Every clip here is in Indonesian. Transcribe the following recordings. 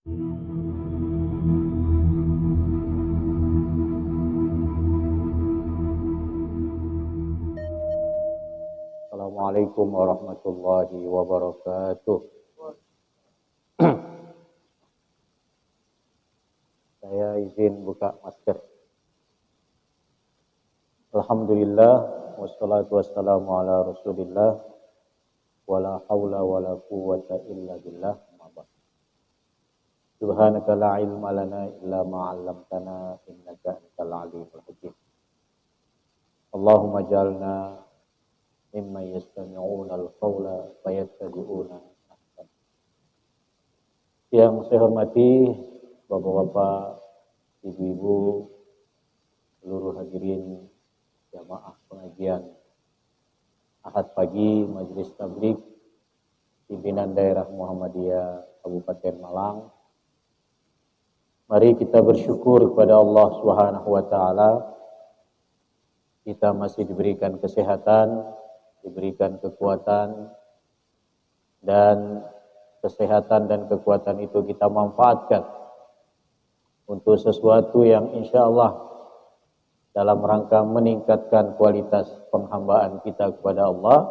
Assalamualaikum warahmatullahi wabarakatuh. Saya izin buka masker. Alhamdulillah, wassalatu wassalamu ala rasulillah, wala hawla wala quwwata illa billah. Subhanaka la ilma lana illa ma'allamtana innaka antal alimul hakim. Allahumma jalna mimman yastami'una al-qawla fayattabi'una ahsan. Yang saya hormati Bapak-bapak, ibu-ibu, seluruh hadirin jamaah pengajian Ahad pagi Majelis Tabligh pimpinan daerah Muhammadiyah Kabupaten Malang. Mari kita bersyukur kepada Allah Subhanahu wa taala. Kita masih diberikan kesehatan, diberikan kekuatan, dan kesehatan dan kekuatan itu kita manfaatkan untuk sesuatu yang insya Allah dalam rangka meningkatkan kualitas penghambaan kita kepada Allah,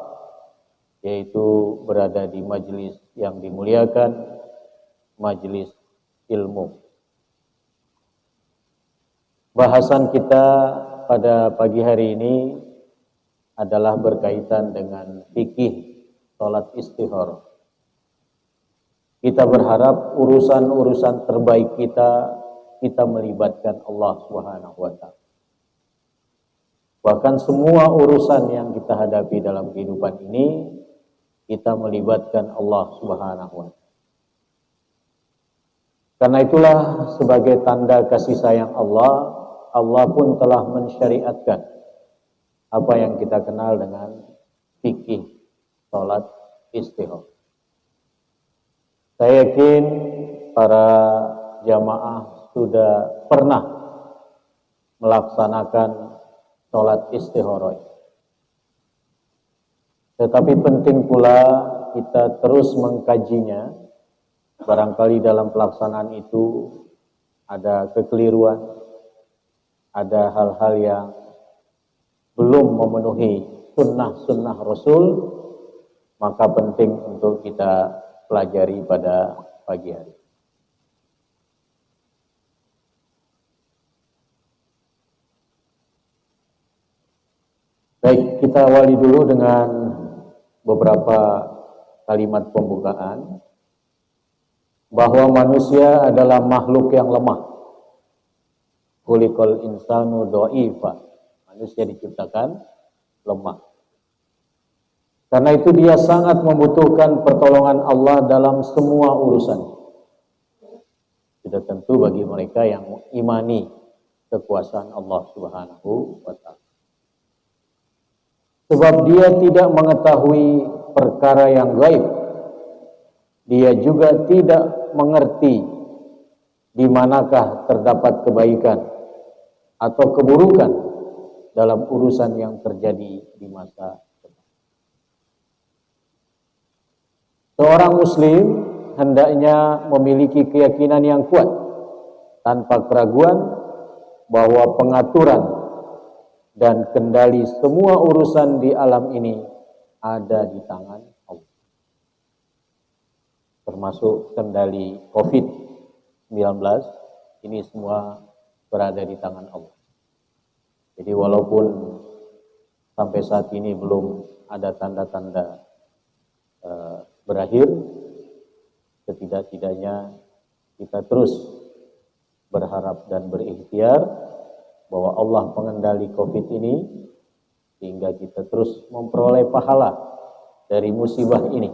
yaitu berada di majelis yang dimuliakan, majelis ilmu. Bahasan kita pada pagi hari ini adalah berkaitan dengan fikih salat istikharah. Kita berharap urusan-urusan terbaik kita melibatkan Allah Subhanahu wa taala. Bahkan semua urusan yang kita hadapi dalam kehidupan ini kita melibatkan Allah Subhanahu wa taala. Karena itulah sebagai tanda kasih sayang Allah, Allah pun telah mensyariatkan apa yang kita kenal dengan fikih salat istikharah. Saya yakin para jamaah sudah pernah melaksanakan sholat istikharah. Tetapi penting pula kita terus mengkajinya. Barangkali dalam pelaksanaan itu ada kekeliruan, ada hal-hal yang belum memenuhi sunnah-sunnah Rasul, maka penting untuk kita pelajari pada pagi hari. Baik, kita awali dulu dengan beberapa kalimat pembukaan bahwa manusia adalah makhluk yang lemah. Khuliqal insanu dha'ifa. Manusia diciptakan lemah. Karena itu dia sangat membutuhkan pertolongan Allah dalam semua urusan. Sudah tentu bagi mereka yang mengimani kekuasaan Allah Subhanahu wa taala. Sebab dia tidak mengetahui perkara yang gaib. Dia juga tidak mengerti di manakah terdapat kebaikan atau keburukan dalam urusan yang terjadi di masa depan. Seorang muslim hendaknya memiliki keyakinan yang kuat tanpa keraguan bahwa pengaturan dan kendali semua urusan di alam ini ada di tangan Allah. Termasuk kendali COVID-19, ini semua berada di tangan Allah. Jadi walaupun sampai saat ini belum ada tanda-tanda berakhir, setidak-tidaknya kita terus berharap dan berikhtiar bahwa Allah mengendali COVID ini sehingga kita terus memperoleh pahala dari musibah ini.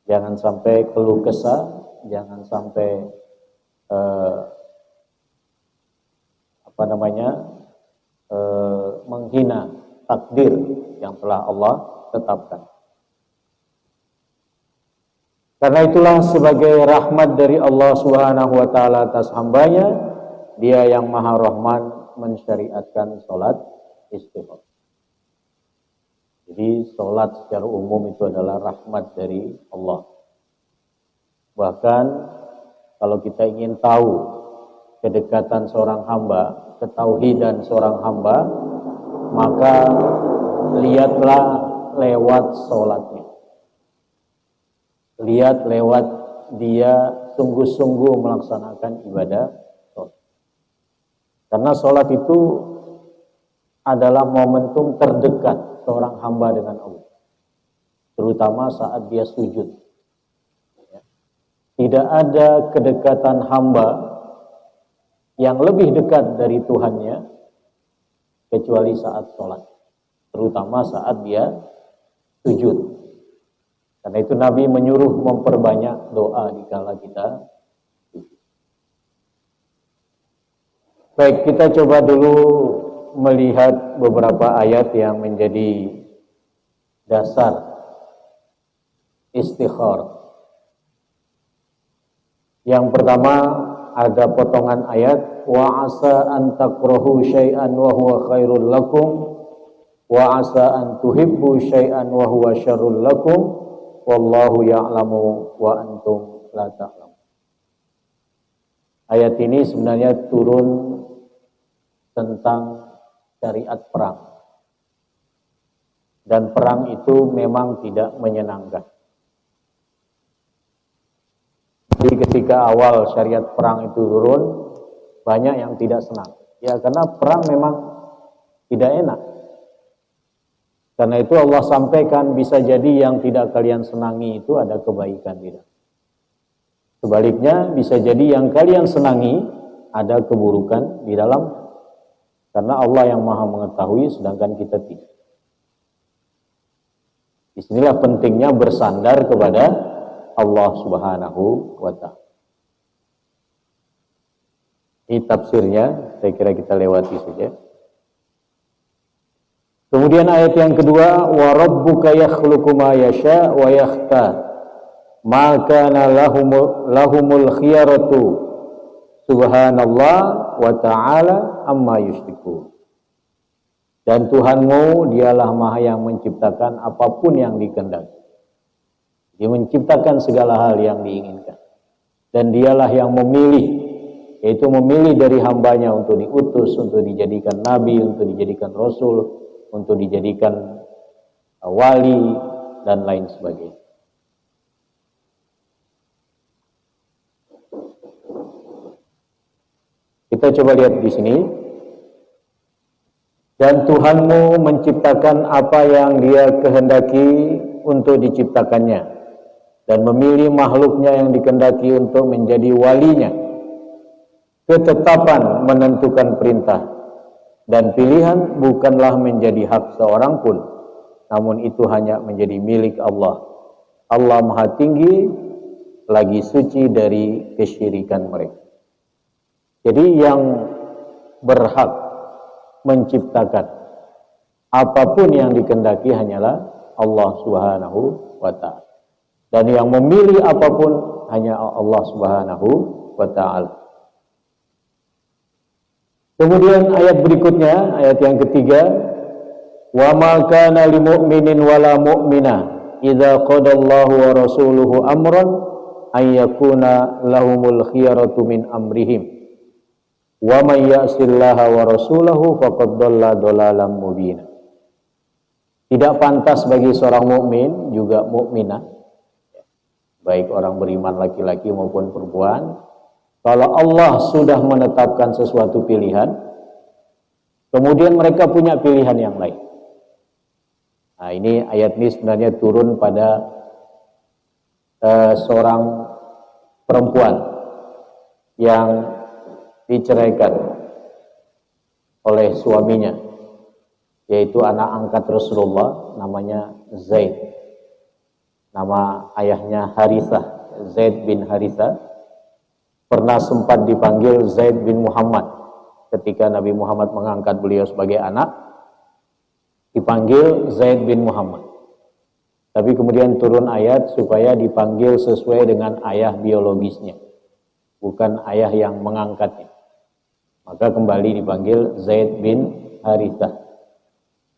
Jangan sampai keluh kesah, jangan sampai menghina takdir yang telah Allah tetapkan. Karena itulah sebagai rahmat dari Allah Subhanahu wa taala atas hambanya, Dia yang Maha Rahman mensyariatkan sholat istikharah. Jadi sholat secara umum itu adalah rahmat dari Allah. Bahkan Kalau kita ingin tahu kedekatan seorang hamba, ketauhidan seorang hamba, maka lihatlah lewat sholatnya. Lihat lewat dia sungguh-sungguh melaksanakan ibadah sholat. Karena sholat itu adalah momentum terdekat seorang hamba dengan Allah. Terutama saat dia sujud. Tidak ada kedekatan hamba yang lebih dekat dari Tuhannya kecuali saat sholat. Terutama saat dia sujud. Karena itu Nabi menyuruh memperbanyak doa dikala kita sujud. Baik, kita coba dulu melihat beberapa ayat yang menjadi dasar istikharah. Yang pertama ada potongan ayat wa asa an takrahu syai'an wa huwa khairul lakum wa asa an tuhibbu syai'an wa huwa syarrul lakum wallahu ya'lamu wa antum la ta'lamun. Ayat ini sebenarnya turun tentang syariat perang. Dan perang itu memang tidak menyenangkan. Jadi ketika awal syariat perang itu turun, banyak yang tidak senang. Ya karena perang memang tidak enak. Karena itu Allah sampaikan bisa jadi yang tidak kalian senangi itu ada kebaikan tidak. Sebaliknya bisa jadi yang kalian senangi ada keburukan di dalam. Karena Allah yang maha mengetahui sedangkan kita tidak. Disinilah pentingnya bersandar kepada Allah subhanahu wa ta'ala. Ini tafsirnya, saya kira kita lewati saja. Kemudian ayat yang kedua, wa rabbuka yakhluqu ma yasha wa yakhtar ma kana lahumul khiyaratu subhanallah wa ta'ala amma yusyrikun. Dan Tuhanmu dialah maha yang menciptakan apapun yang dikehendaki. Dia menciptakan segala hal yang diinginkan. Dan dialah yang memilih, yaitu memilih dari hambanya untuk diutus, untuk dijadikan nabi, untuk dijadikan rasul, untuk dijadikan wali, dan lain sebagainya. Kita coba lihat di sini. Dan Tuhanmu menciptakan apa yang Dia kehendaki untuk diciptakannya. Dan memilih makhluknya yang dikehendaki untuk menjadi walinya. Ketetapan menentukan perintah dan pilihan bukanlah menjadi hak seorang pun, namun itu hanya menjadi milik Allah. Allah Maha Tinggi, lagi suci dari kesyirikan mereka. Jadi yang berhak menciptakan apapun yang dikehendaki hanyalah Allah Subhanahu wa ta'ala. Dan yang memilih apapun hanya Allah Subhanahu wa ta'ala. Kemudian ayat berikutnya, ayat yang ketiga, wa ma kana lil mu'minin wala mu'minah idza qadallahu wa rasuluhu amran ay yakuna lahumul khiyaratu min amrihim wa may ya'sillaha wa rasulahu faqad dhalla dhalalan mubina. Tidak pantas bagi seorang mukmin juga mukminah, baik orang beriman laki-laki maupun perempuan, kalau Allah sudah menetapkan sesuatu pilihan, kemudian mereka punya pilihan yang lain. Nah, ini ayat ini sebenarnya turun pada seorang perempuan yang diceraikan oleh suaminya, yaitu anak angkat Rasulullah, namanya Zaid. Nama ayahnya Harithah, Zaid bin Harithah. Pernah sempat dipanggil Zaid bin Muhammad. Ketika Nabi Muhammad mengangkat beliau sebagai anak, dipanggil Zaid bin Muhammad. Tapi kemudian turun ayat supaya dipanggil sesuai dengan ayah biologisnya, bukan ayah yang mengangkatnya. Maka kembali dipanggil Zaid bin Harithah.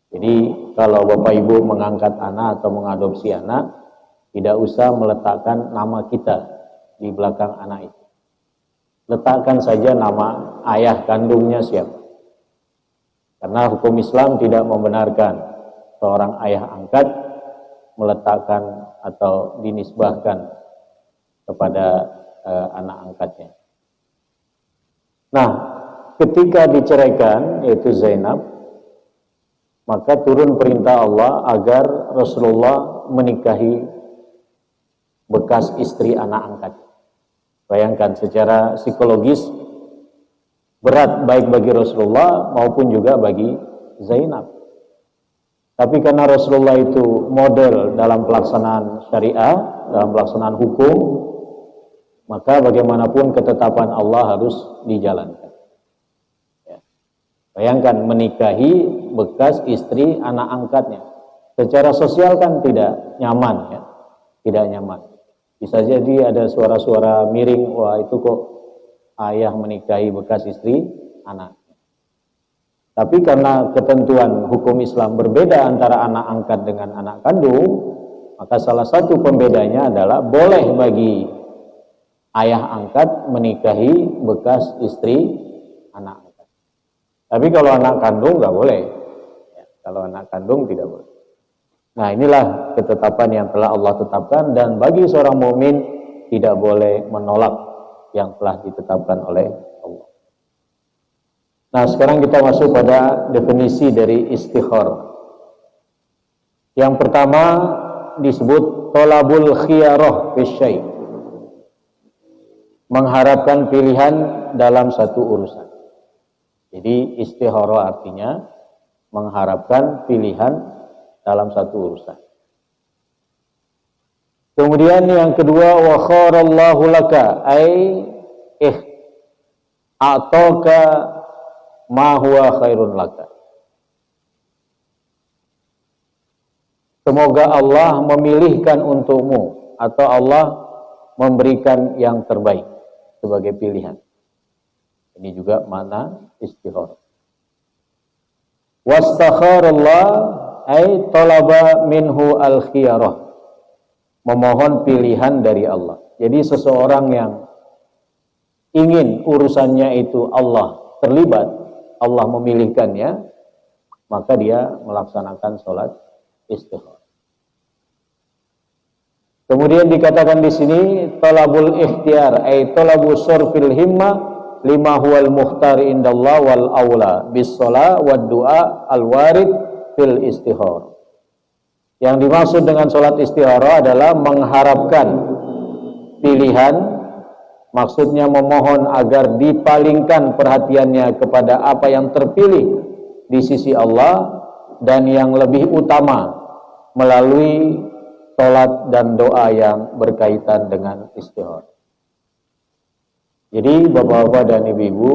Jadi kalau Bapak Ibu mengangkat anak atau mengadopsi anak, tidak usah meletakkan nama kita di belakang anak itu. letakkan saja nama ayah kandungnya siapa. Karena hukum Islam tidak membenarkan seorang ayah angkat meletakkan atau dinisbahkan kepada anak angkatnya. Nah, ketika diceraikan yaitu Zainab, maka turun perintah Allah agar Rasulullah menikahi bekas istri anak angkat. Bayangkan secara psikologis berat baik bagi Rasulullah maupun juga bagi Zainab. Tapi karena Rasulullah itu model dalam pelaksanaan syariah, dalam pelaksanaan hukum, maka bagaimanapun ketetapan Allah harus dijalankan. Ya. Bayangkan menikahi bekas istri anak angkatnya. Secara sosial kan tidak nyaman, ya, tidak nyaman. Bisa jadi ada suara-suara miring, wah itu kok ayah menikahi bekas istri anaknya. Tapi karena ketentuan hukum Islam berbeda antara anak angkat dengan anak kandung, maka salah satu pembedanya adalah boleh bagi ayah angkat menikahi bekas istri anak angkat. Tapi kalau anak kandung nggak boleh. Ya, kalau anak kandung tidak boleh. Nah, inilah ketetapan yang telah Allah tetapkan, dan bagi seorang mukmin tidak boleh menolak yang telah ditetapkan oleh Allah. Nah, sekarang kita masuk pada definisi dari istikharah. Yang pertama disebut thalabul khiyarah fi syai'. Mengharapkan pilihan dalam satu urusan. Jadi istikharah artinya mengharapkan pilihan dalam satu urusan. Kemudian yang kedua, wa kharallahu laka ay a'taka ma huwa khairun laka. Semoga Allah memilihkan untukmu atau Allah memberikan yang terbaik sebagai pilihan. Ini juga makna istikharah. Wastakharallah ay talaba minhu al-khiyarah. Memohon pilihan dari Allah. Jadi seseorang yang ingin urusannya itu Allah terlibat, Allah memilihkannya, maka dia melaksanakan sholat istikharah. Kemudian dikatakan di sini talabul ikhtiyar ay talabu surfil himma lima huwal mukhtar indallah wal aula bis shalah wad du'a al warid fil istikharah. Yang dimaksud dengan sholat istikharah adalah mengharapkan pilihan, maksudnya memohon agar dipalingkan perhatiannya kepada apa yang terpilih di sisi Allah dan yang lebih utama melalui sholat dan doa yang berkaitan dengan istikharah. Jadi bapak-bapak dan ibu-ibu,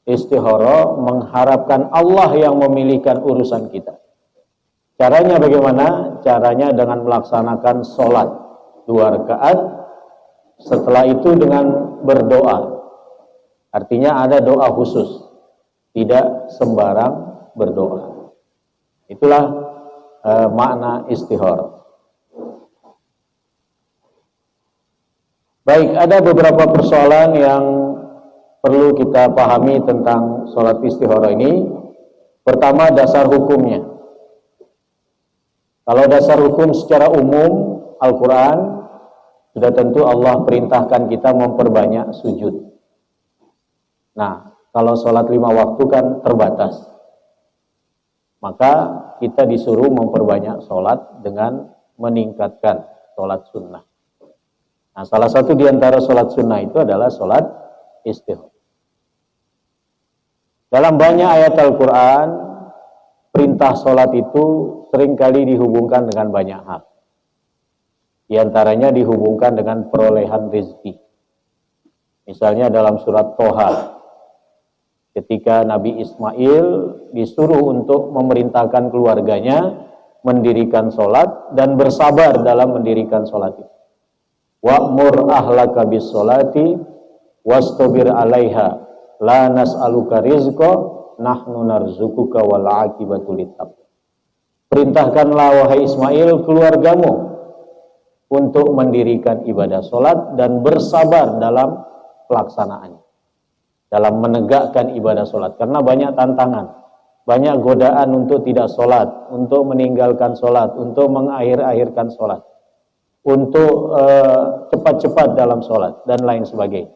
istikharah mengharapkan Allah yang memilihkan urusan kita. Caranya bagaimana? Caranya dengan melaksanakan sholat 2 rakaat, setelah itu dengan berdoa. Artinya ada doa khusus, tidak sembarang berdoa. Itulah makna istikharah. Baik, ada beberapa persoalan yang perlu kita pahami tentang sholat istikharah ini. Pertama, dasar hukumnya. Kalau dasar hukum secara umum Al-Quran, sudah tentu Allah perintahkan kita memperbanyak sujud. Nah, kalau sholat 5 waktu kan terbatas, maka kita disuruh memperbanyak sholat dengan meningkatkan sholat sunnah. Nah, salah satu di antara sholat sunnah itu adalah sholat istikharah. Dalam banyak ayat Al-Quran, perintah sholat itu seringkali dihubungkan dengan banyak hal. Di antaranya dihubungkan dengan perolehan rezeki. Misalnya dalam surat Toha, ketika Nabi Ismail disuruh untuk memerintahkan keluarganya mendirikan sholat dan bersabar dalam mendirikan sholat itu. Wa'mur ahlaka bis sholati wastabir alaiha la nas'aluka rizqa nahnu narzukuka wal aqibatu littaqwa. Perintahkanlah wahai Ismail keluargamu untuk mendirikan ibadah sholat dan bersabar dalam pelaksanaannya, dalam menegakkan ibadah sholat. Karena banyak tantangan, banyak godaan untuk tidak sholat, untuk meninggalkan sholat, untuk mengakhir-akhirkan sholat, untuk cepat-cepat dalam sholat, dan lain sebagainya,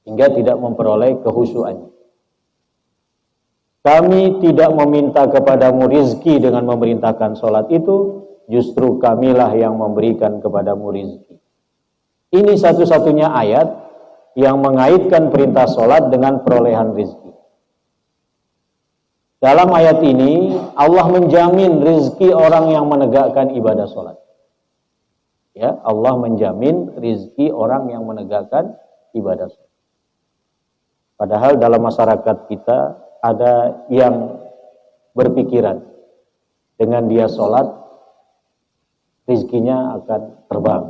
hingga tidak memperoleh kehusyuannya. Kami tidak meminta kepadamu rizki dengan memerintahkan sholat itu, justru kamilah yang memberikan kepadamu rizki. Ini satu-satunya ayat yang mengaitkan perintah sholat dengan perolehan rizki. Dalam ayat ini, Allah menjamin rizki orang yang menegakkan ibadah sholat. Ya, Allah menjamin rizki orang yang menegakkan ibadah sholat. Padahal dalam masyarakat kita, ada yang berpikiran dengan dia sholat rizkinya akan terbang,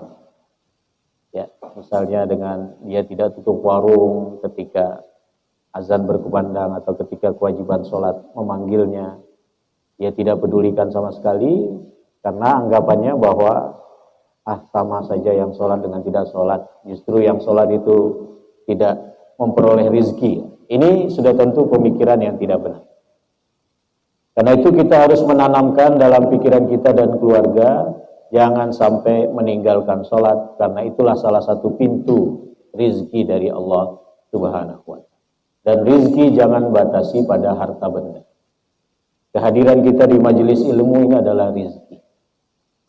ya, misalnya dengan dia tidak tutup warung ketika azan berkumandang atau ketika kewajiban sholat memanggilnya, dia tidak pedulikan sama sekali karena anggapannya bahwa sama saja yang sholat dengan tidak sholat, justru yang sholat itu tidak memperoleh rizki. Ini sudah tentu pemikiran yang tidak benar. Karena itu kita harus menanamkan dalam pikiran kita dan keluarga, jangan sampai meninggalkan sholat, karena itulah salah satu pintu rizki dari Allah Subhanahu wa Ta'ala. Dan rizki jangan batasi pada harta benda. Kehadiran kita di majelis ilmu ini adalah rizki.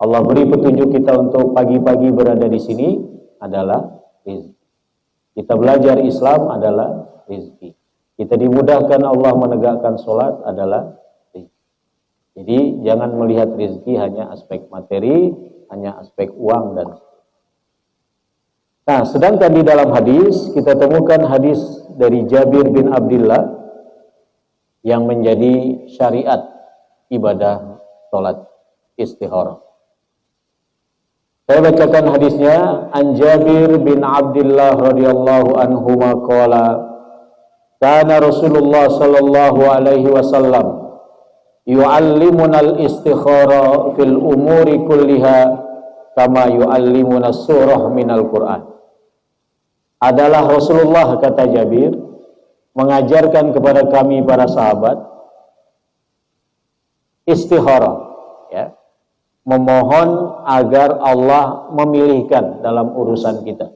Allah beri petunjuk kita untuk pagi-pagi berada di sini adalah rizki. Kita belajar Islam adalah rizki. Kita dimudahkan Allah menegakkan sholat adalah rizki. Jadi jangan melihat rizki hanya aspek materi, hanya aspek uang dan. Nah, sedangkan di dalam hadis kita temukan hadis dari Jabir bin Abdullah yang menjadi syariat ibadah sholat istikharah. Saya bacakan hadisnya. An Jabir bin Abdullah radhiyallahu anhu qala kana Rasulullah sallallahu alaihi wasallam yu'allimuna al-istikhara fil umuri kulliha kama yu'allimuna surah minal Qur'an. Adalah Rasulullah, kata Jabir, mengajarkan kepada kami para sahabat istikharah, ya, memohon agar Allah memilihkan dalam urusan kita.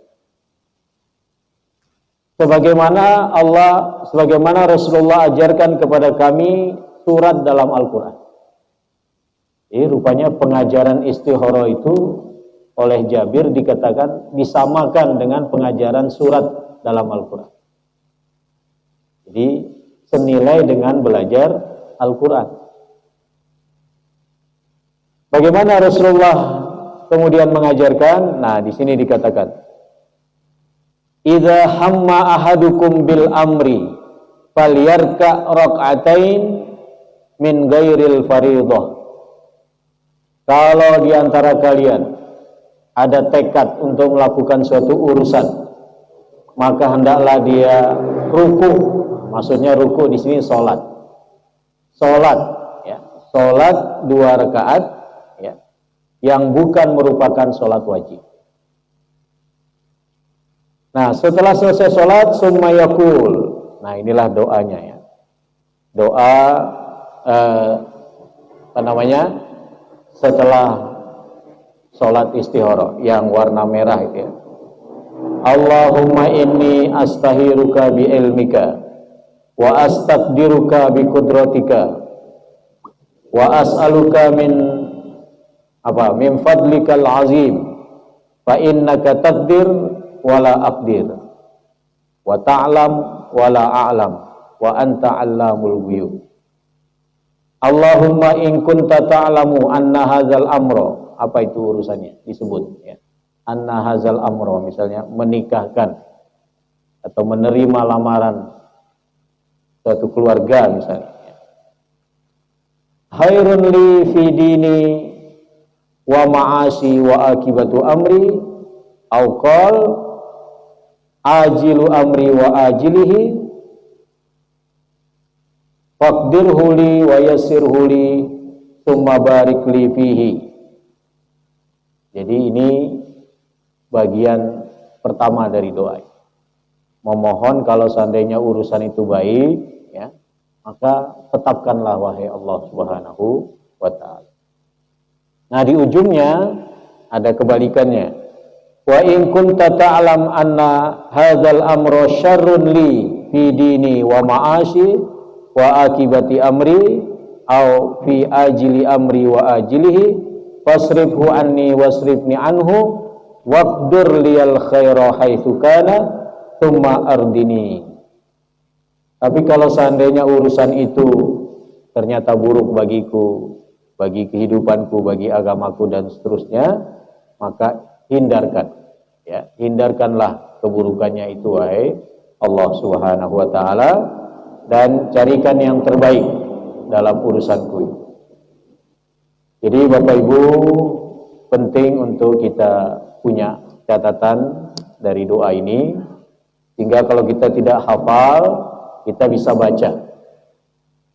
Sebagaimana Rasulullah ajarkan kepada kami surat dalam Al-Quran. Jadi rupanya pengajaran istikharah itu oleh Jabir dikatakan disamakan dengan pengajaran surat dalam Al-Quran. Jadi senilai dengan belajar Al-Quran. Bagaimana Rasulullah kemudian mengajarkan? Nah, di sini dikatakan, idza hamma ahadukum bil amri falyarka rak'atain min ghairil fariidhah. Kalau di antara kalian ada tekad untuk melakukan suatu urusan, maka hendaklah dia ruku. Maksudnya ruku di sini salat. Salat, ya. Salat 2 rakaat, ya, yang bukan merupakan salat wajib. Nah, setelah selesai sholat, summa yaqul. Nah, inilah doanya, ya. Doa setelah sholat istikharah yang warna merah itu, ya. Allahumma inni astahiruka bi ilmika wa astaqdiruka bi qudratika wa as'aluka min fadlikal azim fa innaka taqdir wala aqdir wa ta'lam wala a'lam wa anta 'allamul ghuyub. Allahumma in kunta ta'lamu anna hadzal amra, apa itu urusannya disebut, ya. Anna hadzal amra, misalnya menikahkan atau menerima lamaran suatu keluarga misalnya, ya. Khairun li fi dini wa ma'asi wa akibatu amri au qal ajilu amri wa ajilihi faqdirhu li wa yassirhu li summa barik li fihi. Jadi ini bagian pertama dari doa. memohon kalau seandainya urusan itu baik, ya, maka tetapkanlah wahai Allah Subhanahu wa ta'ala. Nah, di ujungnya ada kebalikannya. Wa in kunta ta'lam anna hadzal amra syarrun li fi dini wa ma'ashi wa akibati amri au fi ajili amri wa ajilihi fasrifhu anni wasrifni anhu waqdur liyal khaira haitsu kana tsumma ardini. Tapi kalau seandainya urusan itu ternyata buruk bagiku, bagi kehidupanku, bagi agamaku dan seterusnya, maka hindarkan, ya, hindarkanlah keburukannya itu wahai Allah Subhanahu wa taala, dan carikan yang terbaik dalam urusanku ini. Jadi Bapak Ibu, penting untuk kita punya catatan dari doa ini, sehingga kalau kita tidak hafal, kita bisa baca,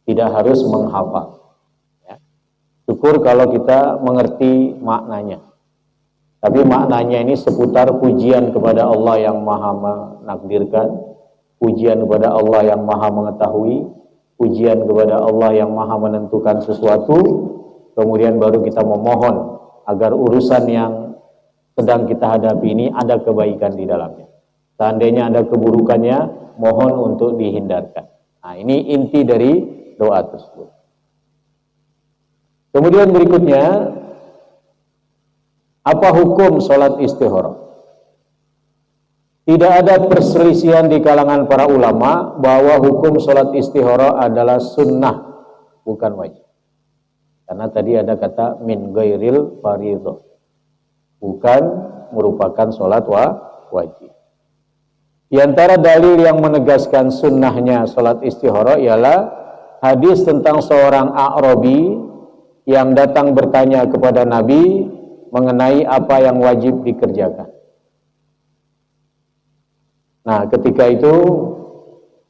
tidak harus menghafal, ya. Syukur kalau kita mengerti maknanya. Tapi maknanya ini seputar pujian kepada Allah yang maha menakdirkan, pujian kepada Allah yang maha mengetahui, pujian kepada Allah yang maha menentukan sesuatu, kemudian baru kita memohon agar urusan yang sedang kita hadapi ini ada kebaikan di dalamnya. Seandainya ada keburukannya, mohon untuk dihindarkan. Nah, ini inti dari doa tersebut. Kemudian berikutnya, apa hukum sholat istikharah? Tidak ada perselisihan di kalangan para ulama bahwa hukum sholat istikharah adalah sunnah, bukan wajib. Karena tadi ada kata min ghairil fardhah, bukan merupakan sholat wajib. Di antara dalil yang menegaskan sunnahnya sholat istikharah ialah hadis tentang seorang A'rabi yang datang bertanya kepada Nabi mengenai apa yang wajib dikerjakan. Nah, ketika itu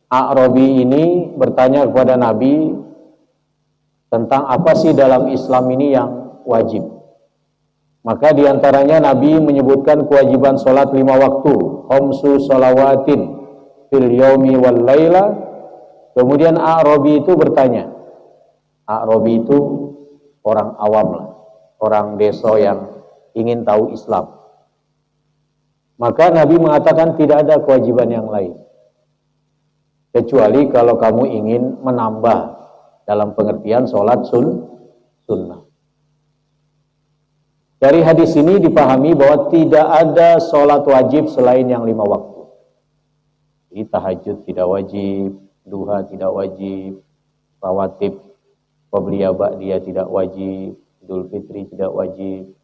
A'rabi ini bertanya kepada Nabi tentang apa sih dalam Islam ini yang wajib. Maka diantaranya Nabi menyebutkan kewajiban sholat 5 waktu, khamsu sholawatin fil yaumi wal laila. Kemudian A'rabi itu bertanya, A'rabi itu orang awam lah, orang desa yang ingin tahu Islam. Maka Nabi mengatakan tidak ada kewajiban yang lain, kecuali kalau kamu ingin menambah dalam pengertian sholat sunnah. Dari hadis ini dipahami bahwa tidak ada sholat wajib selain yang 5 waktu. Jadi tahajud tidak wajib, duha tidak wajib, rawatib, qabliyah ba'diyah tidak wajib, Idul Fitri tidak wajib.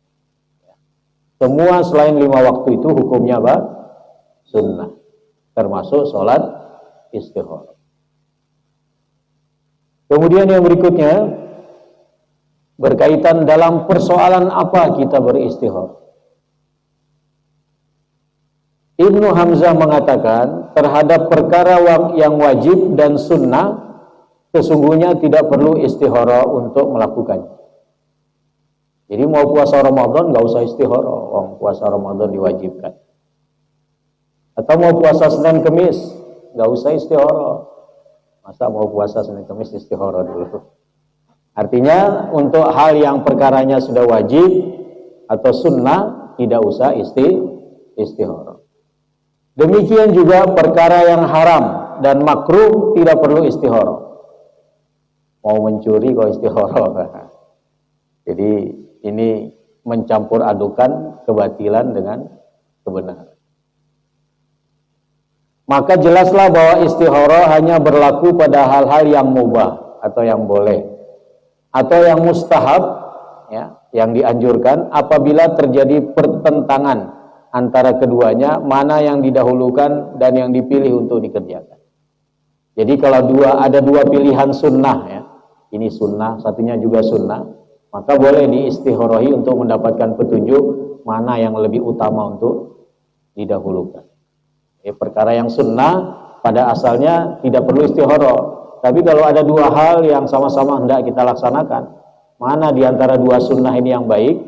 Semua selain 5 waktu itu hukumnya apa? Sunnah. Termasuk sholat istikharah. Kemudian yang berikutnya, berkaitan dalam persoalan apa kita beristikharah. Ibnu Hamzah mengatakan terhadap perkara yang wajib dan sunnah sesungguhnya tidak perlu istikharah untuk melakukannya. Jadi mau puasa Ramadan nggak usah istikharah, puasa Ramadan diwajibkan. Atau mau puasa Senin Kemis nggak usah istikharah. Masa mau puasa Senin Kemis istikharah dulu? Artinya untuk hal yang perkaranya sudah wajib atau sunnah tidak usah istikharah. Demikian juga perkara yang haram dan makruh tidak perlu istikharah. Mau mencuri kok istikharah. Jadi ini mencampur adukan kebatilan dengan kebenaran. Maka jelaslah bahwa istikharah hanya berlaku pada hal-hal yang mubah atau yang boleh, atau yang mustahab, ya, yang dianjurkan apabila terjadi pertentangan antara keduanya, mana yang didahulukan dan yang dipilih untuk dikerjakan. Jadi kalau ada dua pilihan sunnah, ya, ini sunnah, satunya juga sunnah, maka boleh diistikharahi untuk mendapatkan petunjuk mana yang lebih utama untuk didahulukan. Perkara yang sunnah pada asalnya tidak perlu istikharah. Tapi kalau ada dua hal yang sama-sama hendak kita laksanakan, mana di antara dua sunnah ini yang baik,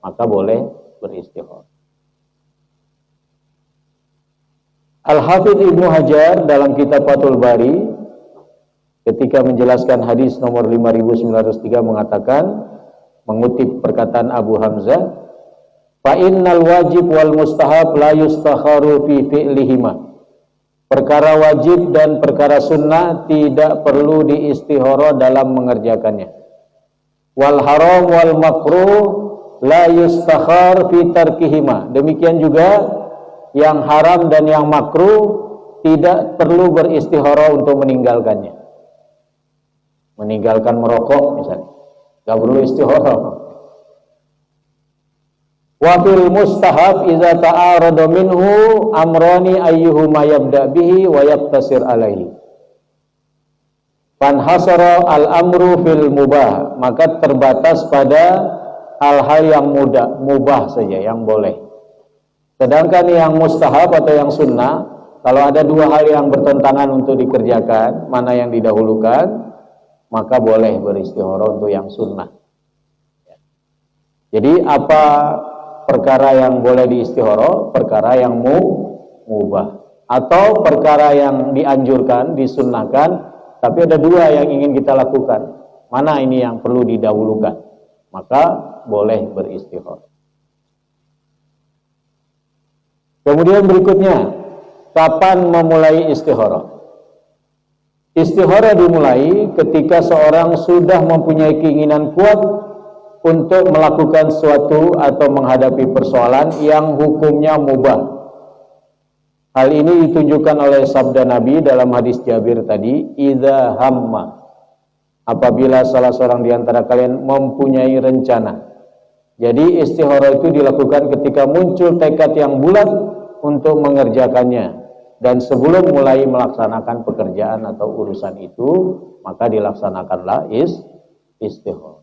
maka boleh beristikharah. Al-Hafidz Ibnu Hajar dalam kitab Fathul Bari ketika menjelaskan hadis nomor 5903 mengatakan, mengutip perkataan Abu Hamzah, fa innal wajib wal mustahab la yustakharu fi fi'lihima. Perkara wajib dan perkara sunnah tidak perlu diistihara dalam mengerjakannya. Wal haram wal makruh la yustakhar fi tarkihima. Demikian juga yang haram dan yang makruh tidak perlu beristihara untuk meninggalkannya. Meninggalkan merokok misalnya, gak perlu istihara. Wa fil mustahab idza ta'arada minhu amrani ayyuhuma yabda bihi wa yaqtasir alaihi. Fanhasara al-amru fil mubah, maka terbatas pada hal-hal yang mubah saja, yang boleh. Sedangkan yang mustahab atau yang sunnah, kalau ada dua hal yang bertentangan untuk dikerjakan, mana yang didahulukan, maka boleh beristihara untuk yang sunnah. Jadi apa perkara yang boleh diistihara? Perkara yang mubah, atau perkara yang dianjurkan, disunnahkan, tapi ada dua yang ingin kita lakukan. Mana ini yang perlu didahulukan? Maka boleh beristihara. Kemudian berikutnya, kapan memulai istihara? Istihara dimulai ketika seorang sudah mempunyai keinginan kuat untuk melakukan suatu atau menghadapi persoalan yang hukumnya mubah. Hal ini ditunjukkan oleh sabda Nabi dalam hadis Jabir tadi, idza hamma, apabila salah seorang di antara kalian mempunyai rencana. Jadi istihara itu dilakukan ketika muncul tekad yang bulat untuk mengerjakannya, dan sebelum mulai melaksanakan pekerjaan atau urusan itu, maka dilaksanakanlah istihara.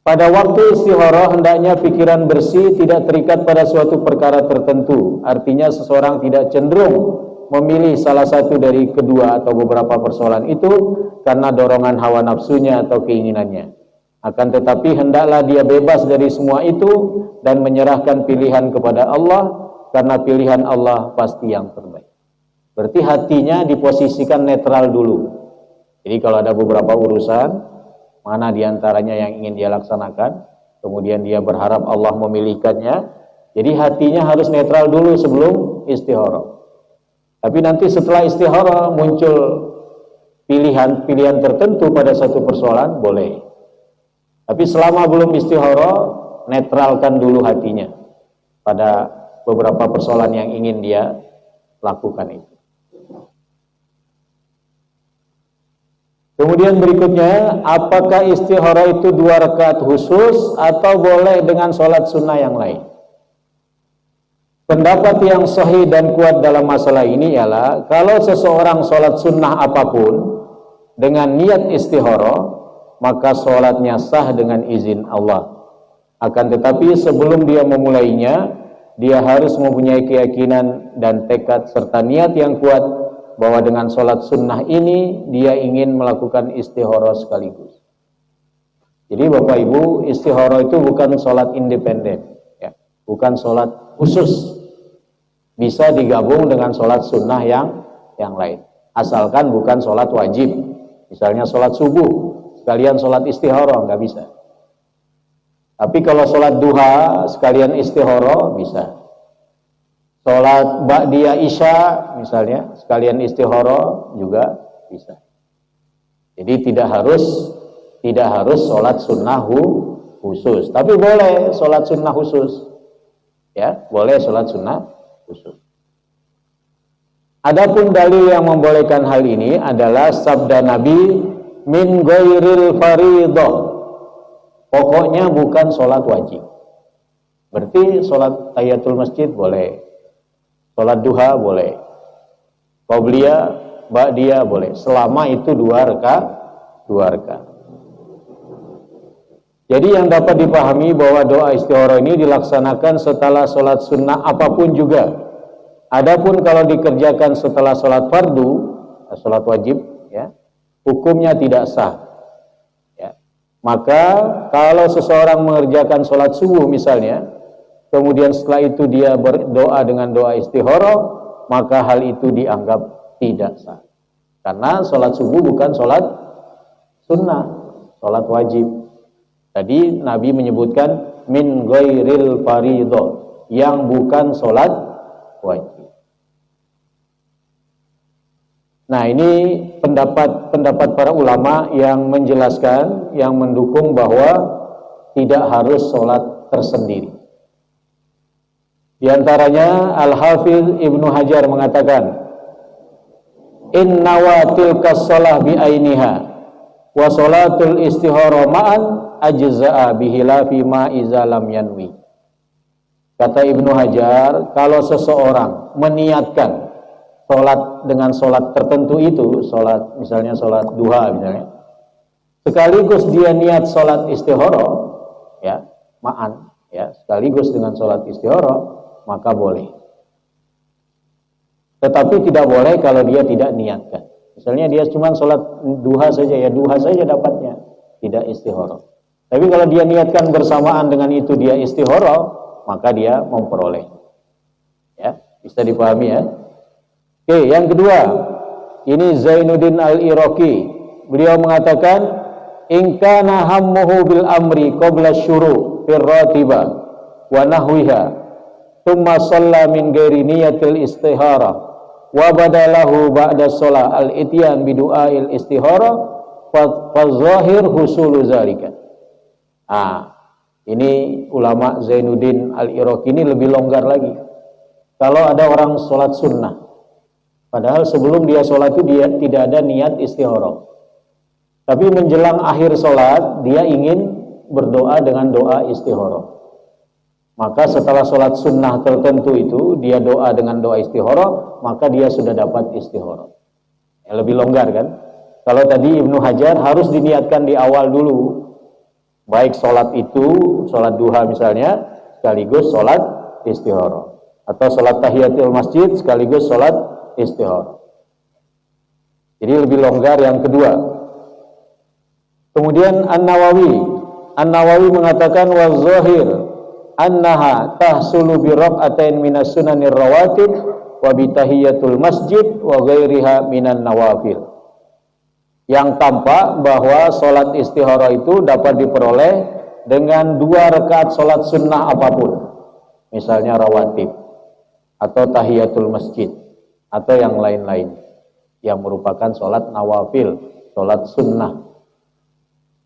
Pada waktu istihara hendaknya pikiran bersih, tidak terikat pada suatu perkara tertentu. Artinya seseorang tidak cenderung memilih salah satu dari kedua atau beberapa persoalan itu karena dorongan hawa nafsunya atau keinginannya. Akan tetapi hendaklah dia bebas dari semua itu dan menyerahkan pilihan kepada Allah, karena pilihan Allah pasti yang terbaik. Berarti hatinya diposisikan netral dulu. Jadi kalau ada beberapa urusan, mana diantaranya yang ingin dia laksanakan, kemudian dia berharap Allah memilihkannya, jadi hatinya harus netral dulu sebelum istihara. Tapi nanti setelah istihara muncul pilihan tertentu pada satu persoalan, boleh. Tapi selama belum istihara, netralkan dulu hatinya pada beberapa persoalan yang ingin dia lakukan itu. Kemudian berikutnya, apakah istihara itu 2 rakaat khusus atau boleh dengan sholat sunnah yang lain? Pendapat yang sahih dan kuat dalam masalah ini ialah kalau seseorang sholat sunnah apapun dengan niat istihara, maka sholatnya sah dengan izin Allah. Akan tetapi sebelum dia memulainya, dia harus mempunyai keyakinan dan tekad serta niat yang kuat bahwa dengan sholat sunnah ini dia ingin melakukan istihara sekaligus. Jadi Bapak Ibu, istihara itu bukan sholat independen, ya, bukan sholat khusus. Bisa digabung dengan sholat sunnah yang lain, asalkan bukan sholat wajib. Misalnya sholat subuh sekalian sholat istihara, nggak bisa. Tapi kalau sholat duha sekalian istihara, bisa. Sholat ba'diyah isya misalnya sekalian istihara juga bisa. Jadi tidak harus sholat sunnah khusus, tapi boleh sholat sunnah khusus, ya, boleh sholat sunnah khusus. Adapun dalil yang membolehkan hal ini adalah sabda Nabi, min ghairil faridah, pokoknya bukan sholat wajib. Berarti sholat tahiyatul masjid boleh, sholat duha boleh, qobliyah, ba'diyah boleh, selama itu 2 rakaat. Jadi yang dapat dipahami bahwa doa istihara ini dilaksanakan setelah sholat sunnah apapun juga. Adapun kalau dikerjakan setelah sholat fardu, sholat wajib, ya, hukumnya tidak sah, ya. Maka kalau seseorang mengerjakan sholat subuh misalnya, kemudian setelah itu dia berdoa dengan doa istikharah, maka hal itu dianggap tidak sah. Karena sholat subuh bukan sholat sunnah, sholat wajib. Tadi Nabi menyebutkan min ghairil fariidhah, yang bukan sholat wajib. Nah, ini pendapat para ulama yang menjelaskan, yang mendukung bahwa tidak harus sholat tersendiri. Di antaranya Al-Hafidz Ibnu Hajar mengatakan, inna wa tilka shalah bi ainiha wa sholatul istihara ma'an ajza'a bihilafi ma iza lam yanwi. Kata Ibnu Hajar, kalau seseorang meniatkan sholat dengan sholat tertentu itu, sholat misalnya sholat duha misalnya, sekaligus dia niat sholat istihara, ya, ma'an, ya, sekaligus dengan sholat istihara, maka boleh. Tetapi tidak boleh kalau dia tidak niatkan. Misalnya dia cuma sholat duha saja, ya duha saja dapatnya, tidak istihara. Tapi kalau dia niatkan bersamaan dengan itu dia istihara, maka dia memperoleh. Ya, bisa dipahami ya. Oke, yang kedua, ini Zainuddin Al-Iraqi. Beliau mengatakan, in kana hammuhu bil amri qabla syuru' fir ratiba wa nahwiha thumma shalla min ghairi niyatil istihara wa badalahu ba'da shalah al-ityan bi du'ail istihara fa zahir husulu zalika. Ini ulama Zainuddin Al-Iraqi ini lebih longgar lagi. Kalau ada orang sholat sunnah, padahal sebelum dia sholat itu dia tidak ada niat istihara, tapi menjelang akhir sholat dia ingin berdoa dengan doa istihara, maka setelah sholat sunnah tertentu itu dia doa dengan doa istihara, maka dia sudah dapat istihara. Ya, lebih longgar kan? Kalau tadi Ibnu Hajar harus diniatkan di awal dulu, baik sholat itu, sholat duha misalnya, sekaligus sholat istihara, atau sholat tahiyatul masjid sekaligus sholat istihara. Jadi lebih longgar yang kedua. Kemudian An-Nawawi mengatakan wa zahir annaha tahsulu bi rak'atain minas sunanir rawatib wa bi tahiyatul masjid wa ghairiha minan nawafil. Yang tampak bahwa sholat istihara itu dapat diperoleh dengan 2 rakaat sholat sunnah apapun, misalnya rawatib atau tahiyatul masjid atau yang lain-lain yang merupakan sholat nawafil, sholat sunnah.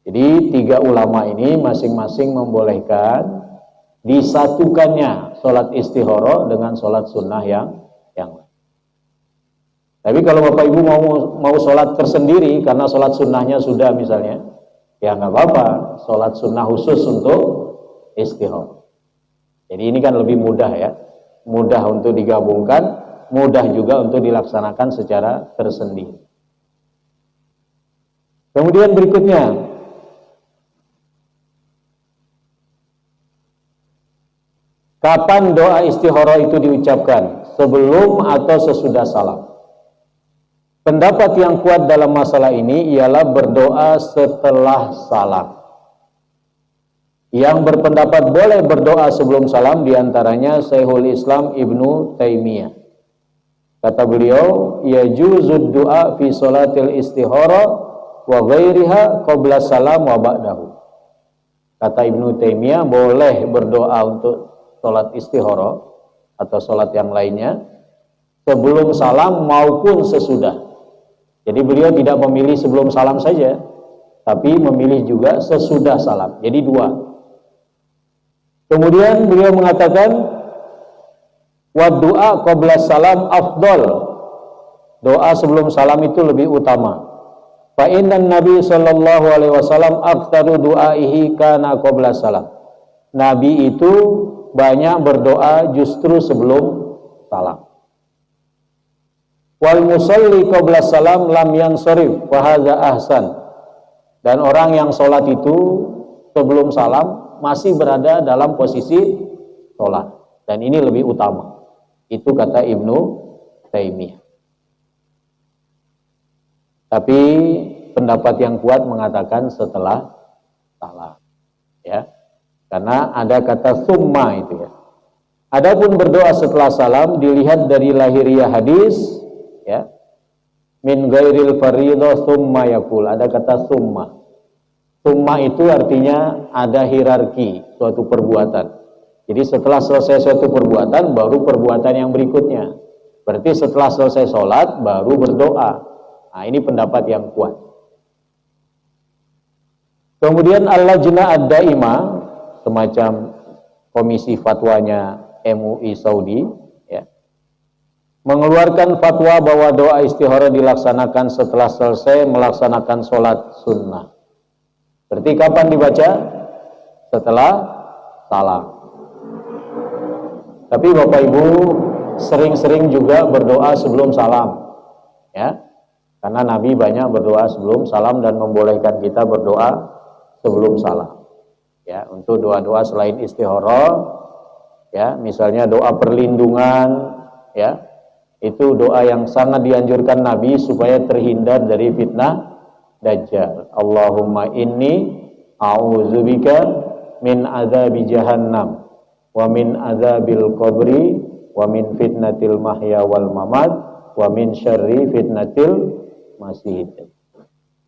Jadi 3 ulama ini masing-masing membolehkan disatukannya sholat istihara dengan sholat sunnah yang lain. Tapi kalau Bapak Ibu mau sholat tersendiri karena sholat sunnahnya sudah misalnya, ya nggak apa-apa, sholat sunnah khusus untuk istihara. Jadi ini kan lebih mudah ya, mudah untuk digabungkan, mudah juga untuk dilaksanakan secara tersendiri. Kemudian berikutnya, kapan doa istihara itu diucapkan? Sebelum atau sesudah salam? Pendapat yang kuat dalam masalah ini ialah berdoa setelah salam. Yang berpendapat boleh berdoa sebelum salam diantaranya Syekhul Islam Ibnu Taimiyah. Kata beliau, yajuzud du'a fi sholatil istihara wa ghairiha qabla salam wa ba'dahu. Kata Ibnu Taimiyah, boleh berdoa untuk sholat istihara atau sholat yang lainnya sebelum salam maupun sesudah. Jadi beliau tidak memilih sebelum salam saja, tapi memilih juga sesudah salam. Jadi 2. Kemudian beliau mengatakan wa du'a qabla salam afdal. Doa sebelum salam itu lebih utama. Fa innan Nabi sallallahu alaihi wasallam aktsaru du'aihi kana qabla salam. Nabi itu banyak berdoa justru sebelum salam. Wal musalli qabla salam lam yansarif wa hadza ahsan. Dan orang yang sholat itu sebelum salam masih berada dalam posisi sholat, dan ini lebih utama. Itu kata Ibnu Taimiyah. Tapi pendapat yang kuat mengatakan setelah salam, ya, karena ada kata summa itu ya. Adapun berdoa setelah salam dilihat dari lahiriah hadis, ya. Min ghairil fardhah tsumma yaqul. Ada kata tsumma. Tsumma itu artinya ada hierarki suatu perbuatan. Jadi setelah selesai suatu perbuatan baru perbuatan yang berikutnya. Berarti setelah selesai sholat baru berdoa. Nah, ini pendapat yang kuat. Kemudian Al-Lajnah Ad-Daimah, semacam komisi fatwanya MUI Saudi, ya, mengeluarkan fatwa bahwa doa istikharah dilaksanakan setelah selesai melaksanakan sholat sunnah. Berarti kapan dibaca? Setelah salam. Tapi Bapak Ibu sering-sering juga berdoa sebelum salam, ya, karena Nabi banyak berdoa sebelum salam dan membolehkan kita berdoa sebelum salam, ya, untuk doa-doa selain istikharah, ya, misalnya doa perlindungan, ya, itu doa yang sangat dianjurkan Nabi supaya terhindar dari fitnah Dajjal. Allahumma inni a'udzubika min adzabi jahannam wa min adzabil qabri wa min fitnatil mahya wal mamat wa min syarri fitnatil masih.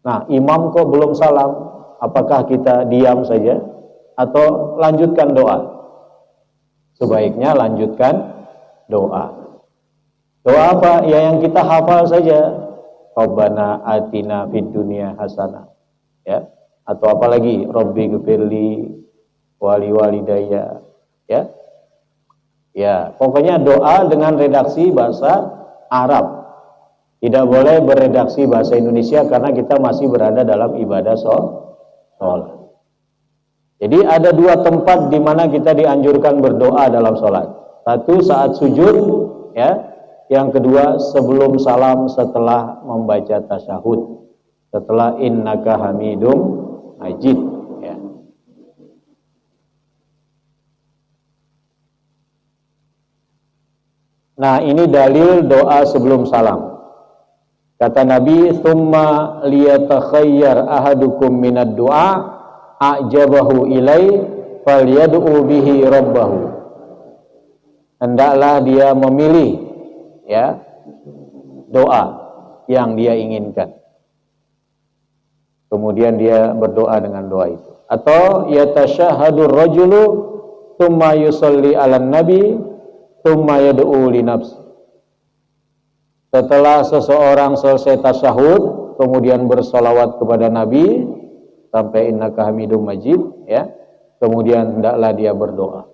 Nah, imam kok belum salam, apakah kita diam saja atau lanjutkan doa? Sebaiknya lanjutkan doa. Doa apa? Ya yang kita hafal saja. Rabbana atina fid dunya hasanah, ya, atau apalagi Rabbi ghfirli wali walidayya, ya. Ya, pokoknya doa dengan redaksi bahasa Arab. Tidak boleh beredaksi bahasa Indonesia karena kita masih berada dalam ibadah sholat. Jadi ada dua tempat di mana kita dianjurkan berdoa dalam sholat. Satu saat sujud, ya. Yang kedua sebelum salam setelah membaca tasyahud, setelah innaka hamidum majid, ya. Nah, ini dalil doa sebelum salam. Kata Nabi, "Tsumma liyatakhayyar ahadukum minad du'a a'jabahu ilai falyad'u bihi rabbahu." Hendaklah dia memilih, ya, doa yang dia inginkan. Kemudian dia berdoa dengan doa itu. Atau yatashahhadur rajulu tsumma yusalli 'alan nabi tsumma yad'u li nafsi. Setelah seseorang selesai tasyahud, kemudian bersolawat kepada Nabi sampai innaka hamidum majid, ya. Kemudian hendaklah dia berdoa.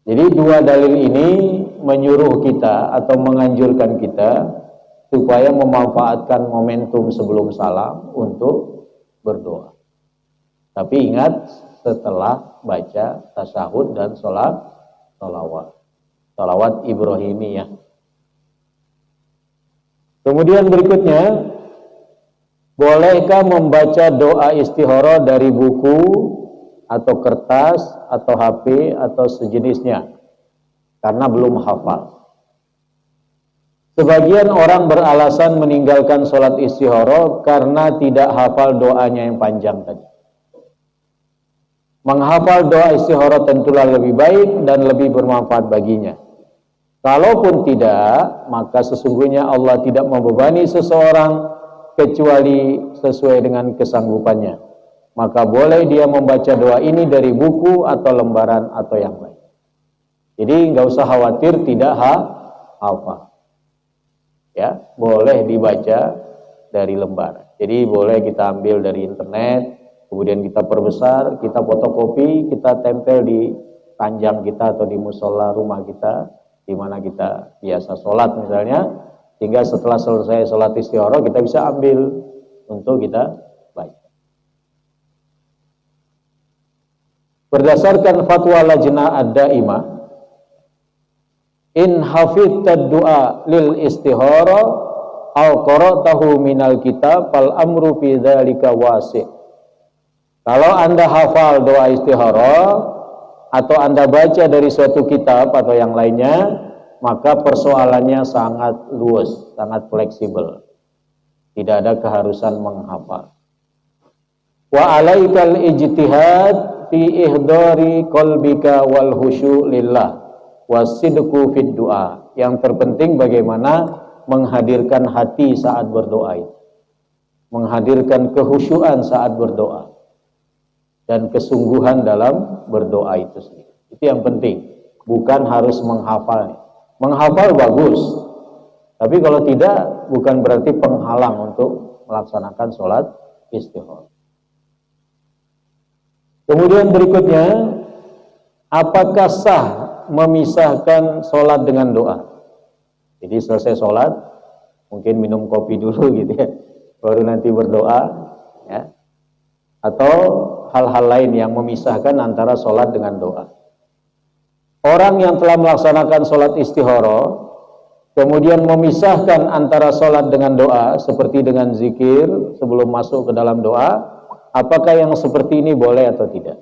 Jadi dua dalil ini menyuruh kita atau menganjurkan kita supaya memanfaatkan momentum sebelum salam untuk berdoa. Tapi ingat setelah baca tasyahud dan salawat Ibrahimiyah. Kemudian berikutnya, bolehkah membaca doa istikharah dari buku atau kertas atau HP atau sejenisnya karena belum hafal? Sebagian orang beralasan meninggalkan sholat istikharah karena tidak hafal doanya yang panjang tadi. Menghafal doa istikharah tentulah lebih baik dan lebih bermanfaat baginya. Kalaupun tidak, maka sesungguhnya Allah tidak membebani seseorang kecuali sesuai dengan kesanggupannya. Maka boleh dia membaca doa ini dari buku atau lembaran atau yang lain. Jadi nggak usah khawatir tidak hafal. Ya, boleh dibaca dari lembar. Jadi boleh kita ambil dari internet, kemudian kita perbesar, kita fotokopi, kita tempel di ranjang kita atau di musola rumah kita, di mana kita biasa sholat misalnya, sehingga setelah selesai sholat istikharah kita bisa ambil untuk kita baca. Berdasarkan fatwa Lajnah Ad-Daimah, in hafidtad du'a lil istikharah aw qara'tahu minal kitab fal amru fi dzalika wasi'. Kalau Anda hafal doa istikharah atau Anda baca dari suatu kitab atau yang lainnya, maka persoalannya sangat luas, sangat fleksibel. Tidak ada keharusan menghafal. Wa alaikal ijtihad fi ihdari qalbika wal khusyu' lillah wasidqu fid du'a. Yang terpenting bagaimana menghadirkan hati saat berdoa itu. Menghadirkan kehusyuan saat berdoa dan kesungguhan dalam berdoa itu sendiri. Itu yang penting, bukan harus menghafalnya. Menghafal bagus, tapi kalau tidak bukan berarti penghalang untuk melaksanakan sholat istikharah. Kemudian berikutnya, apakah sah memisahkan sholat dengan doa? Jadi selesai sholat, mungkin minum kopi dulu gitu ya, baru nanti berdoa, ya. Atau hal-hal lain yang memisahkan antara sholat dengan doa. Orang yang telah melaksanakan sholat istikharah, kemudian memisahkan antara sholat dengan doa, seperti dengan zikir sebelum masuk ke dalam doa, apakah yang seperti ini boleh atau tidak?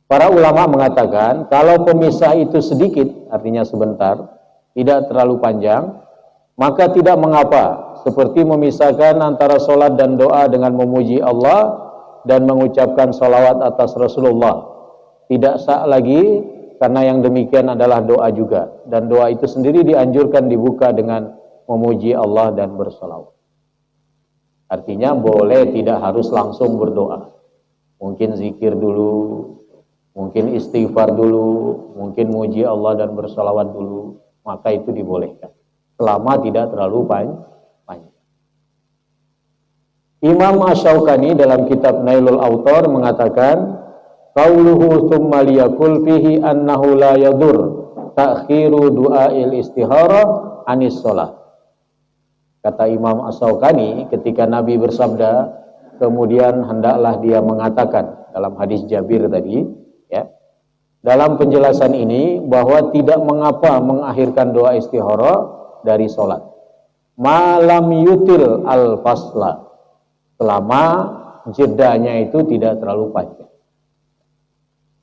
Para ulama mengatakan, kalau pemisah itu sedikit, artinya sebentar, tidak terlalu panjang, maka tidak mengapa, seperti memisahkan antara sholat dan doa dengan memuji Allah dan mengucapkan sholawat atas Rasulullah. Tidak sah lagi, karena yang demikian adalah doa juga, dan doa itu sendiri dianjurkan dibuka dengan memuji Allah dan bersolawat. Artinya boleh, tidak harus langsung berdoa. Mungkin zikir dulu, mungkin istighfar dulu, mungkin muji Allah dan bersolawat dulu, maka itu dibolehkan, selama tidak terlalu panjang. Imam Asy-Syaukani dalam kitab Nailul Autar mengatakan, qauluhu tsumma liyaqul fihi annahu la yadur ta'khiru du'ail istihara anis shalah. Kata Imam Asy-Syaukani, ketika Nabi bersabda, kemudian hendaklah dia mengatakan, dalam hadis Jabir tadi, ya, dalam penjelasan ini bahwa tidak mengapa mengakhirkan doa istihara dari sholat, malam yutil al-fasla, selama jedanya itu tidak terlalu panjang.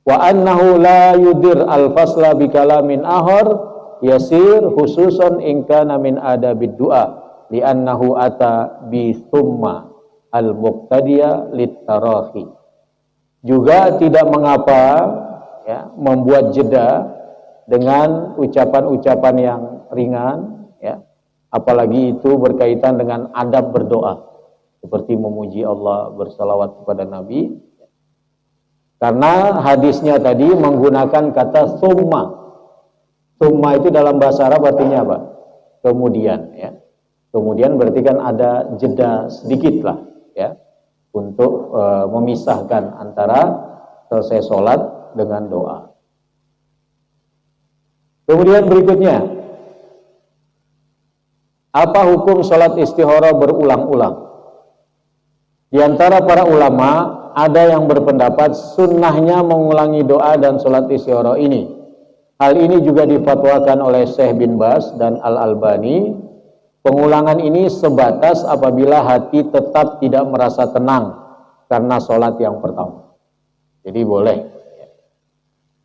Wa annahu la yudir al-fasla bi kalamin ahar yasir khususan in kana min adabid du'a li'annahu ata bi thumma al-muqtadiya lit-tarahi. Juga tidak mengapa, ya, membuat jeda dengan ucapan-ucapan yang ringan, ya, apalagi itu berkaitan dengan adab berdoa, seperti memuji Allah, bersalawat kepada Nabi. Karena hadisnya tadi menggunakan kata summa. Summa itu dalam bahasa Arab artinya apa? Kemudian, ya. Kemudian berarti kan ada jeda sedikit lah, ya, untuk memisahkan antara selesai sholat dengan doa. Kemudian berikutnya, apa hukum sholat istikharah berulang-ulang? Di antara para ulama ada yang berpendapat sunnahnya mengulangi doa dan sholat istikharah ini. Hal ini juga difatwakan oleh Syekh bin Baz dan Al-Albani. Pengulangan ini sebatas apabila hati tetap tidak merasa tenang karena sholat yang pertama. Jadi boleh.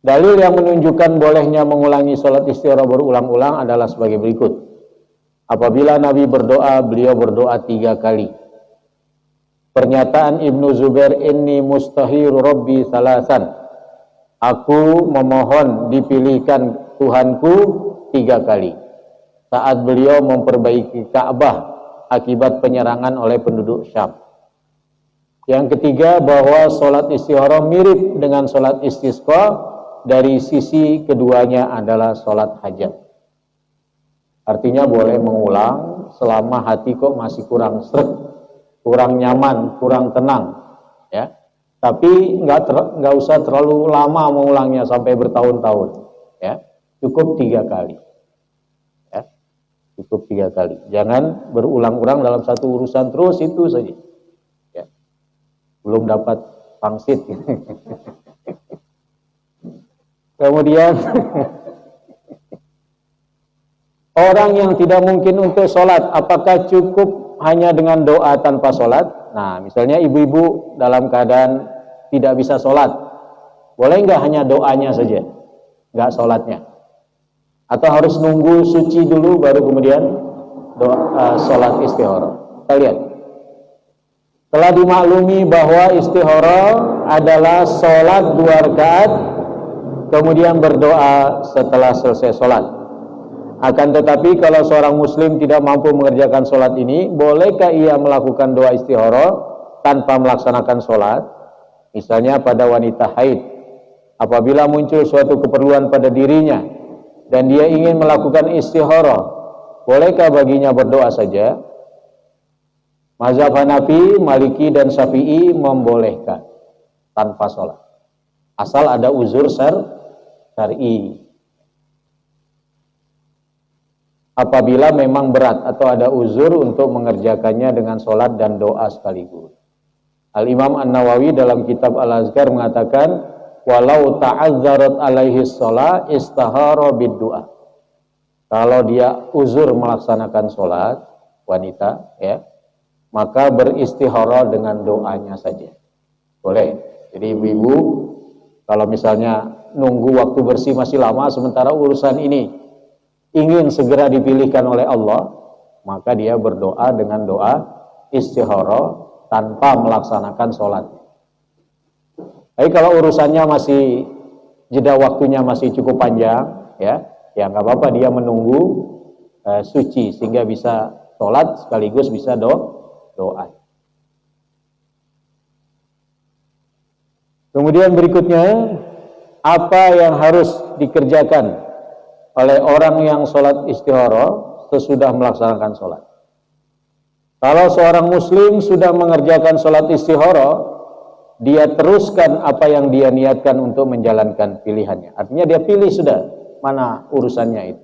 Dalil yang menunjukkan bolehnya mengulangi sholat istikharah berulang-ulang adalah sebagai berikut. Apabila Nabi berdoa, beliau berdoa 3 kali. Pernyataan Ibnu Zubair, inni mustahiru rabbi salasan, aku memohon dipilihkan Tuhanku 3 kali, saat beliau memperbaiki Ka'bah akibat penyerangan oleh penduduk Syam. Yang ketiga, bahwa sholat istikharah mirip dengan sholat istisqa dari sisi keduanya adalah sholat hajat. Artinya boleh mengulang selama hati kok masih kurang sreg, kurang nyaman, kurang tenang, ya. Tapi nggak usah terlalu lama mengulangnya sampai bertahun-tahun, ya. Cukup 3 kali, ya. Cukup 3 kali. Jangan berulang-ulang dalam satu urusan terus itu saja, ya. Belum dapat pangsit. Kemudian orang yang tidak mungkin untuk sholat, apakah cukup hanya dengan doa tanpa sholat? Nah, misalnya ibu-ibu dalam keadaan tidak bisa sholat, boleh nggak hanya doanya saja, nggak sholatnya? Atau harus nunggu suci dulu baru kemudian sholat istikharah? Kita lihat. Telah dimaklumi bahwa istikharah adalah sholat 2 rakaat kemudian berdoa setelah selesai sholat. Akan tetapi kalau seorang muslim tidak mampu mengerjakan sholat ini, bolehkah ia melakukan doa istikharah tanpa melaksanakan sholat? Misalnya pada wanita haid, apabila muncul suatu keperluan pada dirinya dan dia ingin melakukan istikharah, bolehkah baginya berdoa saja? Mazhab Hanafi, Maliki, dan Syafi'i membolehkan tanpa sholat, asal ada uzur syar'i. Apabila memang berat atau ada uzur untuk mengerjakannya dengan sholat dan doa sekaligus. Al-Imam An-Nawawi dalam kitab Al-Azkar mengatakan, walau ta'azzarat alaihi sholat istahara bid-du'a. Kalau dia uzur melaksanakan sholat, wanita, ya, maka beristikharah dengan doanya saja. Boleh. Jadi ibu-ibu, kalau misalnya nunggu waktu bersih masih lama, sementara urusan ini ingin segera dipilihkan oleh Allah, maka dia berdoa dengan doa istikharah tanpa melaksanakan sholat. Tapi kalau urusannya masih, jeda waktunya masih cukup panjang, ya nggak apa-apa, dia menunggu suci sehingga bisa sholat sekaligus bisa doa. Kemudian berikutnya, apa yang harus dikerjakan oleh orang yang sholat istikharah sesudah melaksanakan sholat? Kalau seorang muslim sudah mengerjakan sholat istikharah, dia teruskan apa yang dia niatkan untuk menjalankan pilihannya. Artinya dia pilih sudah mana urusannya itu.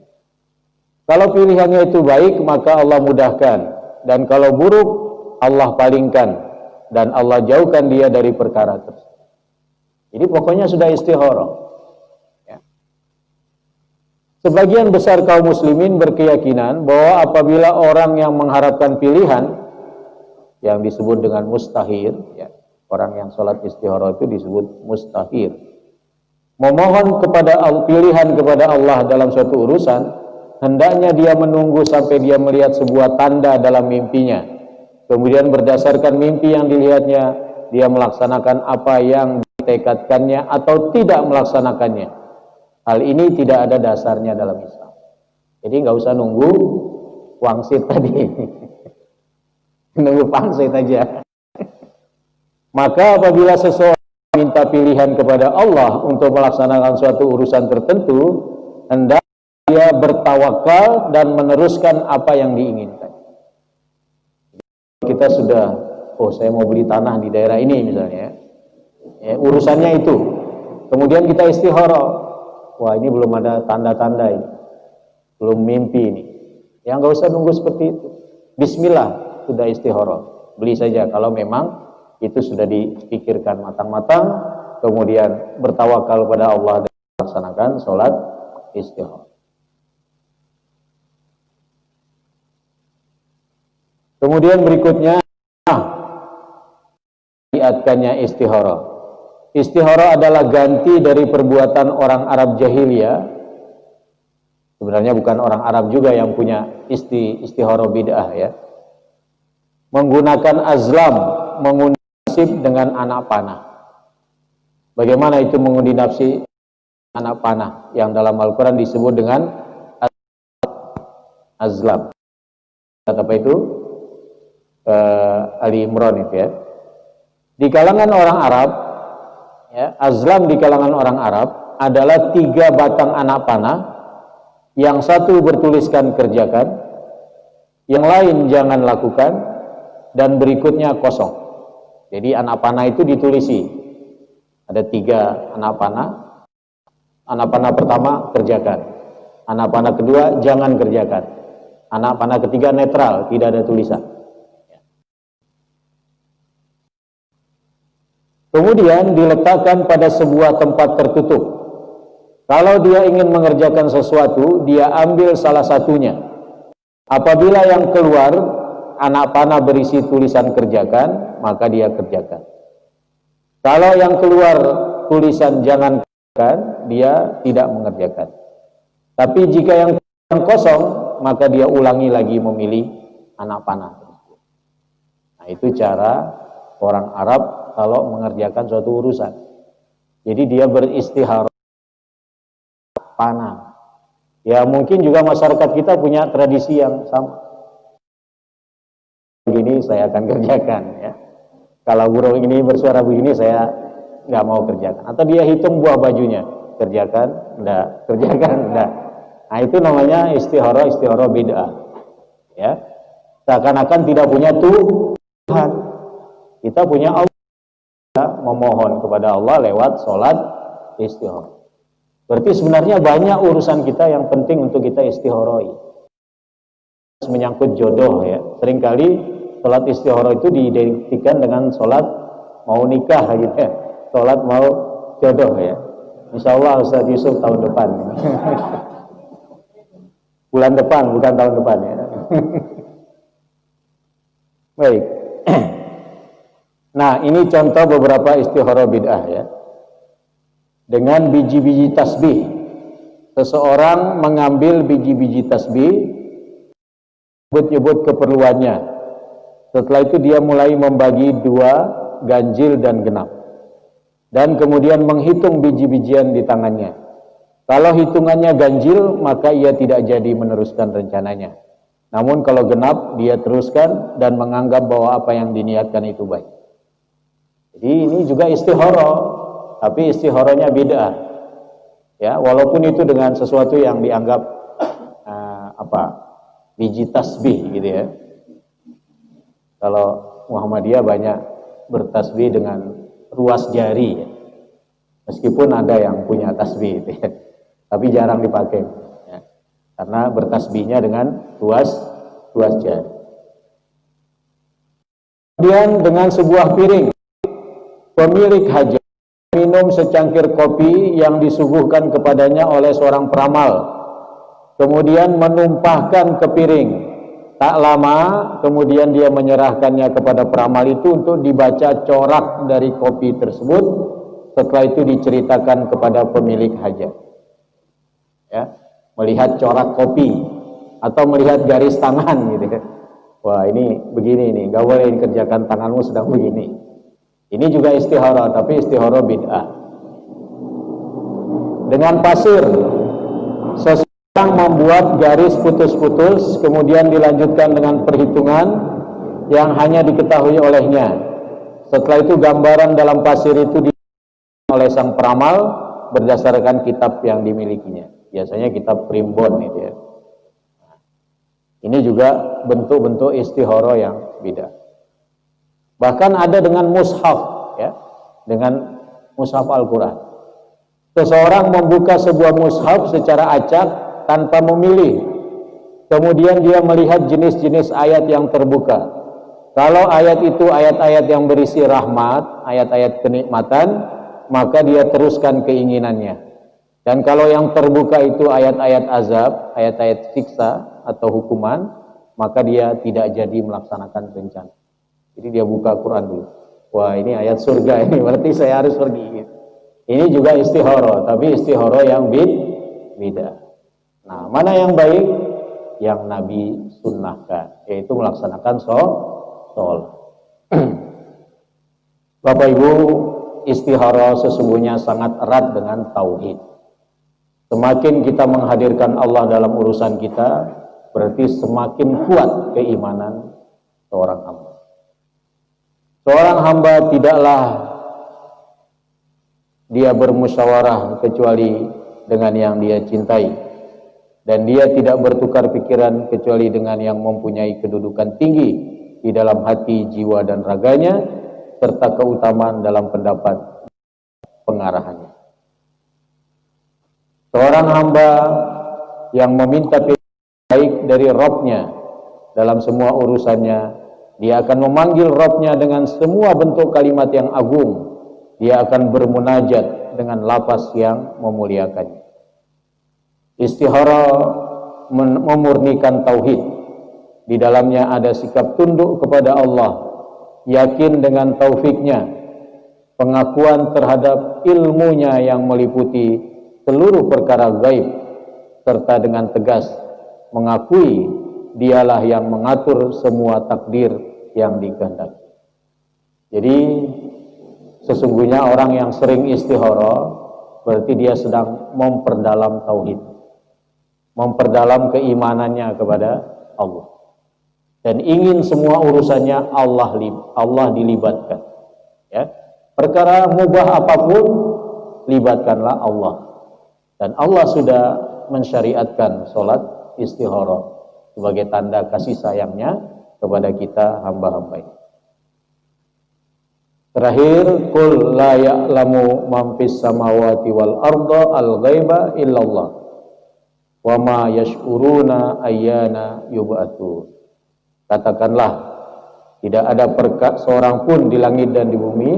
Kalau pilihannya itu baik, maka Allah mudahkan, dan kalau buruk, Allah palingkan dan Allah jauhkan dia dari perkara tersebut. Jadi pokoknya sudah istikharah. Ya. Sebagian besar kaum muslimin berkeyakinan bahwa apabila orang yang mengharapkan pilihan yang disebut dengan mustahir, ya, orang yang sholat istikharah itu disebut mustahir, memohon kepada pilihan kepada Allah dalam suatu urusan, hendaknya dia menunggu sampai dia melihat sebuah tanda dalam mimpinya. Kemudian berdasarkan mimpi yang dilihatnya, dia melaksanakan apa yang ditekadkannya atau tidak melaksanakannya. Hal ini tidak ada dasarnya dalam Islam. Jadi nggak usah nunggu wangsit tadi. Nunggu pangsit aja. Maka apabila seseorang minta pilihan kepada Allah untuk melaksanakan suatu urusan tertentu, hendaknya dia bertawakal dan meneruskan apa yang diinginkan. Kita sudah, saya mau beli tanah di daerah ini misalnya, ya, urusannya itu. Kemudian kita istikharah, wah ini belum ada tanda-tanda ini, belum mimpi ini. Ya nggak usah nunggu seperti itu. Bismillah, sudah istikharah, beli saja kalau memang itu sudah dipikirkan matang-matang, kemudian bertawakal pada Allah dan melaksanakan sholat istikharah. Kemudian berikutnya, niatkannya istikharah. Istikharah adalah ganti dari perbuatan orang Arab jahiliyah. Sebenarnya bukan orang Arab juga yang punya istikharah bid'ah, ya. Menggunakan azlam, mengundi nasib dengan anak panah. Bagaimana itu mengundi nasib anak panah yang dalam Al-Quran disebut dengan azlam? Apa itu? Ali Imran itu, ya. Di kalangan orang Arab, ya, azlam di kalangan orang Arab adalah 3 batang anak panah, yang satu bertuliskan kerjakan, yang lain jangan lakukan, dan berikutnya kosong. Jadi anak panah itu ditulisi, ada 3 anak panah. Anak panah pertama kerjakan, anak panah kedua jangan kerjakan, anak panah ketiga netral, tidak ada tulisan. Kemudian diletakkan pada sebuah tempat tertutup. Kalau dia ingin mengerjakan sesuatu, dia ambil salah satunya. Apabila yang keluar anak panah berisi tulisan kerjakan, maka dia kerjakan. Kalau yang keluar tulisan jangan kerjakan, dia tidak mengerjakan. Tapi jika yang kosong, maka dia ulangi lagi memilih anak panah. Nah, itu cara orang Arab kalau mengerjakan suatu urusan. Jadi dia beristikharah panah. Ya mungkin juga masyarakat kita punya tradisi yang sama. Begini saya akan kerjakan ya. Kalau burung ini bersuara begini saya nggak mau kerjakan. Atau dia hitung buah bajunya, kerjakan, enggak, kerjakan, enggak. Nah itu namanya istihara bid'ah. Ya, seakan-akan tidak punya Tuhan. Kita punya Allah, memohon kepada Allah lewat sholat istihara. Berarti sebenarnya banyak urusan kita yang penting untuk kita istiharoi. Menyangkut jodoh ya. Seringkali sholat istihara itu diidentikan dengan sholat mau nikah gitu ya. Sholat mau jodoh ya. Insya Allah Ustaz Yusuf tahun depan. Bulan depan, bukan tahun depan ya. Baik. Nah, ini contoh beberapa istihara bid'ah ya. Dengan biji-biji tasbih. Seseorang mengambil biji-biji tasbih, nyebut-nyebut keperluannya. Setelah itu dia mulai membagi dua, ganjil dan genap. Dan kemudian menghitung biji-bijian di tangannya. Kalau hitungannya ganjil, maka ia tidak jadi meneruskan rencananya. Namun kalau genap, dia teruskan dan menganggap bahwa apa yang diniatkan itu baik. Jadi ini juga istihara, tapi istiharanya bid'ah. Ya, walaupun itu dengan sesuatu yang dianggap biji tasbih gitu ya. Kalau Muhammadiyah banyak bertasbih dengan ruas jari ya. Meskipun ada yang punya tasbih gitu ya. Tapi jarang dipakai ya. Karena bertasbihnya dengan ruas jari. Kemudian dengan sebuah piring, pemilik hajat minum secangkir kopi yang disuguhkan kepadanya oleh seorang peramal, kemudian menumpahkan ke piring. Tak lama kemudian dia menyerahkannya kepada peramal itu untuk dibaca corak dari kopi tersebut. Setelah itu diceritakan kepada pemilik hajat ya, melihat corak kopi atau melihat garis tangan gitu ya. Wah ini begini nih, gak boleh kerjakan, tanganmu sedang begini. Ini juga istihara, tapi istihara bid'ah. Dengan pasir, seseorang membuat garis putus-putus, kemudian dilanjutkan dengan perhitungan yang hanya diketahui olehnya. Setelah itu gambaran dalam pasir itu diberikan oleh sang peramal berdasarkan kitab yang dimilikinya. Biasanya kitab primbon itu ya. Ini juga bentuk-bentuk istihara yang beda. Bahkan ada dengan mushaf ya, dengan mushaf Al-Quran. Seseorang membuka sebuah mushaf secara acak tanpa memilih. Kemudian dia melihat jenis-jenis ayat yang terbuka. Kalau ayat itu ayat-ayat yang berisi rahmat, ayat-ayat kenikmatan, maka dia teruskan keinginannya. Dan kalau yang terbuka itu ayat-ayat azab, ayat-ayat siksa atau hukuman, maka dia tidak jadi melaksanakan rencana. Jadi dia buka Quran dulu. Wah ini ayat surga ini, berarti saya harus pergi. Ini juga istihara, tapi istihara yang beda. Nah, mana yang baik? Yang Nabi sunnahkan, yaitu melaksanakan sholat. Bapak Ibu, istihara sesungguhnya sangat erat dengan tauhid. Semakin kita menghadirkan Allah dalam urusan kita, berarti semakin kuat keimanan seorang hamba. Seorang hamba tidaklah dia bermusyawarah kecuali dengan yang dia cintai, dan dia tidak bertukar pikiran kecuali dengan yang mempunyai kedudukan tinggi di dalam hati, jiwa dan raganya, serta keutamaan dalam pendapat pengarahannya. Seorang hamba yang meminta baik dari Rabb-nya dalam semua urusannya, dia akan memanggil Rabb-nya dengan semua bentuk kalimat yang agung. Dia akan bermunajat dengan lafaz yang memuliakannya. Istihara memurnikan tauhid. Di dalamnya ada sikap tunduk kepada Allah, yakin dengan taufiknya, pengakuan terhadap ilmunya yang meliputi seluruh perkara gaib, serta dengan tegas mengakui dialah yang mengatur semua takdir yang dikehendaki. Jadi sesungguhnya orang yang sering istihara berarti dia sedang memperdalam tauhid, memperdalam keimanannya kepada Allah, dan ingin semua urusannya Allah dilibatkan. Ya, perkara mubah apapun libatkanlah Allah, dan Allah sudah mensyariatkan sholat istikharah sebagai tanda kasih sayangnya kepada kita hamba-hambanya. Terakhir, qul la ya'lamu man fis samawati wal arda al-ghaiba illallah wa ma yash'uruna ayyana yub'atsun. Katakanlah, tidak ada seorang pun di langit dan di bumi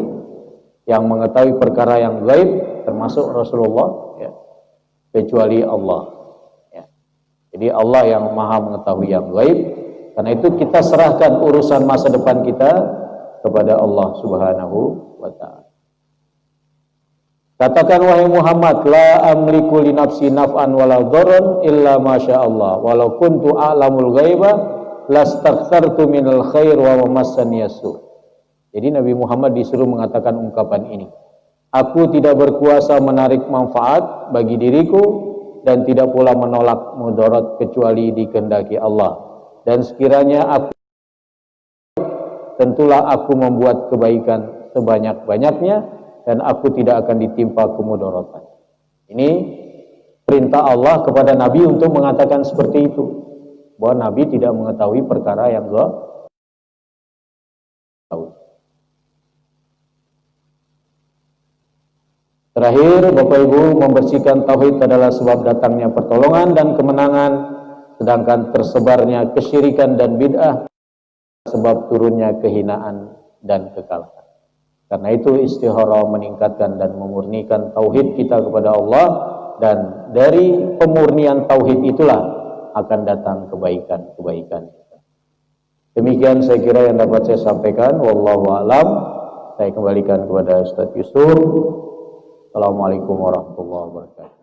yang mengetahui perkara yang gaib, termasuk Rasulullah, ya, kecuali Allah. Ya. Jadi Allah yang maha mengetahui yang gaib. Karena itu kita serahkan urusan masa depan kita kepada Allah Subhanahu wa ta'ala. Katakan wahai Muhammad, la amliku li nafsi naf'an wala dharran illa masya Allah, walau kuntu a'lamul ghaiba lastaghfartu minal khair wa massani yasu. Jadi Nabi Muhammad disuruh mengatakan ungkapan ini. Aku tidak berkuasa menarik manfaat bagi diriku dan tidak pula menolak mudarat kecuali dikehendaki Allah. Dan sekiranya aku, tentulah aku membuat kebaikan sebanyak-banyaknya dan aku tidak akan ditimpa kemudaratan. Ini perintah Allah kepada Nabi untuk mengatakan seperti itu, bahwa Nabi tidak mengetahui perkara yang gaib. Terakhir, Bapak Ibu, membersihkan tauhid adalah sebab datangnya pertolongan dan kemenangan, sedangkan tersebarnya kesyirikan dan bid'ah sebab turunnya kehinaan dan kekalahan. Karena itu istikharah meningkatkan dan memurnikan tauhid kita kepada Allah, dan dari pemurnian tauhid itulah akan datang kebaikan-kebaikan. Demikian saya kira yang dapat saya sampaikan. Wallahu a'lam. Saya kembalikan kepada Ustaz Yusuf. Assalamualaikum warahmatullahi wabarakatuh.